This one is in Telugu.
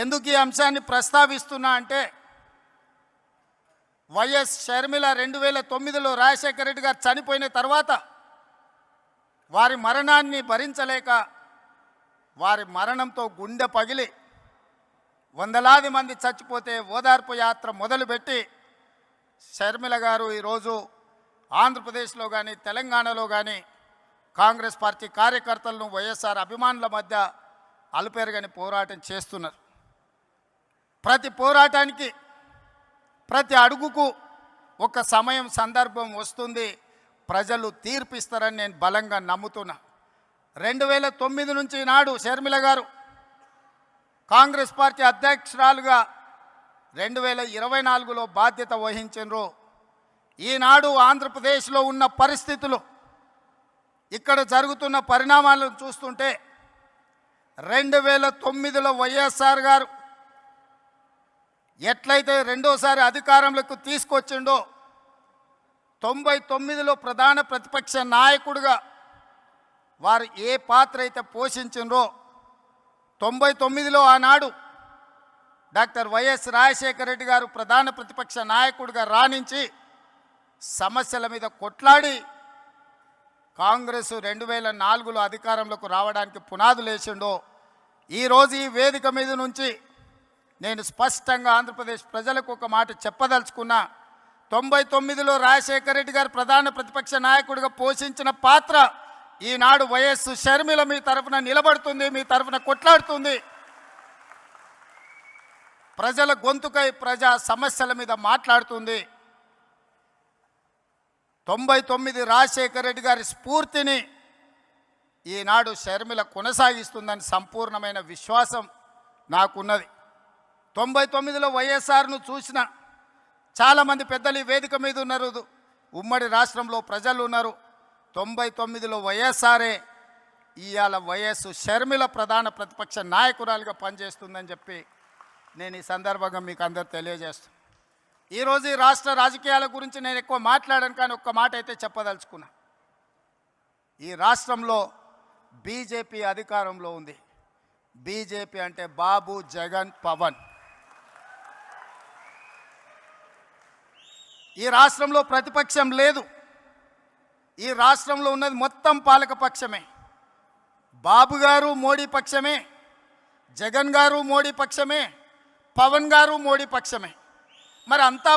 ఎందుకు ఈ అంశాన్ని ప్రస్తావిస్తున్నా అంటే వైఎస్ షర్మిల 2009లో రాజశేఖర రెడ్డి గారు చనిపోయిన తర్వాత వారి మరణాన్ని భరించలేక వారి మరణంతో గుండె పగిలి వందలాది మంది చచ్చిపోతే ఓదార్పు యాత్ర మొదలుపెట్టి షర్మిల గారు ఈరోజు ఆంధ్రప్రదేశ్లో కానీ తెలంగాణలో కానీ కాంగ్రెస్ పార్టీ కార్యకర్తలను వైఎస్ఆర్ అభిమానుల మధ్య అలుపెరగని పోరాటం చేస్తున్నారు. ప్రతి పోరాటానికి ప్రతి అడుగుకు ఒక సమయం సందర్భం వస్తుంది, ప్రజలు తీర్పిస్తారని నేను బలంగా నమ్ముతున్నా. 2009 నుంచి నాడు షర్మిల గారు కాంగ్రెస్ పార్టీ అధ్యక్షురాలుగా 2024లో బాధ్యత వహించారు. ఈనాడు ఆంధ్రప్రదేశ్లో ఉన్న పరిస్థితులు, ఇక్కడ జరుగుతున్న పరిణామాలను చూస్తుంటే 2009లో వైఎస్ఆర్ గారు ఎట్లయితే రెండోసారి అధికారంలోకి తీసుకొచ్చిండో 99లో ప్రధాన ప్రతిపక్ష నాయకుడిగా వారు ఏ పాత్ర అయితే పోషించిండ్రో 99లో ఆనాడు డాక్టర్ వైఎస్ రాజశేఖర రెడ్డి గారు ప్రధాన ప్రతిపక్ష నాయకుడిగా రాణించి సమస్యల మీద కొట్లాడి కాంగ్రెస్ 2004లో అధికారంలోకి రావడానికి పునాదులు వేసిండో ఈరోజు ఈ వేదిక మీద నుంచి నేను స్పష్టంగా ఆంధ్రప్రదేశ్ ప్రజలకు ఒక మాట చెప్పదలుచుకున్నా. 99లో రాజశేఖర రెడ్డి గారు ప్రధాన ప్రతిపక్ష నాయకుడిగా పోషించిన పాత్ర ఈనాడు వైఎస్ షర్మిల మీ తరఫున నిలబడుతుంది, మీ తరఫున కొట్లాడుతుంది. ప్రజల గొంతుకై ప్రజా సమస్యల మీద మాట్లాడుతుంది. 99 రాజశేఖర రెడ్డి గారి స్ఫూర్తిని ఈనాడు షర్మిల కొనసాగిస్తుందని సంపూర్ణమైన విశ్వాసం నాకున్నది. 99లో వైఎస్ఆర్ను చూసిన చాలామంది పెద్దలు ఈ వేదిక మీద ఉన్నారు, ఉమ్మడి రాష్ట్రంలో ప్రజలు ఉన్నారు. 99లో వైఎస్ఆరే ఇవాళ వైఎస్ షర్మిల ప్రధాన ప్రతిపక్ష నాయకురాలుగా పనిచేస్తుందని చెప్పి నేను ఈ సందర్భంగా మీకు అందరు తెలియజేస్తాను. ఈరోజు ఈ రాష్ట్ర రాజకీయాల గురించి నేను ఎక్కువ మాట్లాడాను, కానీ ఒక్క మాట అయితే చెప్పదలుచుకున్నా. ఈ రాష్ట్రంలో బీజేపీ అధికారంలో ఉంది. బీజేపీ అంటే బాబు, జగన్, పవన్. ఈ రాష్ట్రంలో ప్రతిపక్షం లేదు. ఈ రాష్ట్రంలో ఉన్నది మొత్తం పాలక పక్షమే. బాబు గారు మోడీ పక్షమే, జగన్ గారు మోడీ పక్షమే, పవన్ గారు మోడీ పక్షమే. మరి అంతా